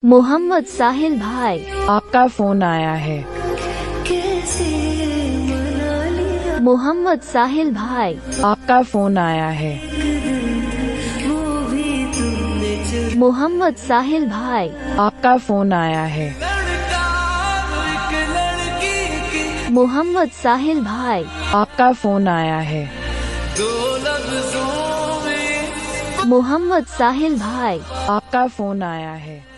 मोहम्मद साहिल भाई, आपका फोन आया है। मोहम्मद साहिल भाई, आपका फोन आया है। मोहम्मद साहिल भाई, आपका फोन आया है। मोहम्मद साहिल भाई, आपका फोन आया है। मोहम्मद साहिल भाई, आपका फोन आया है।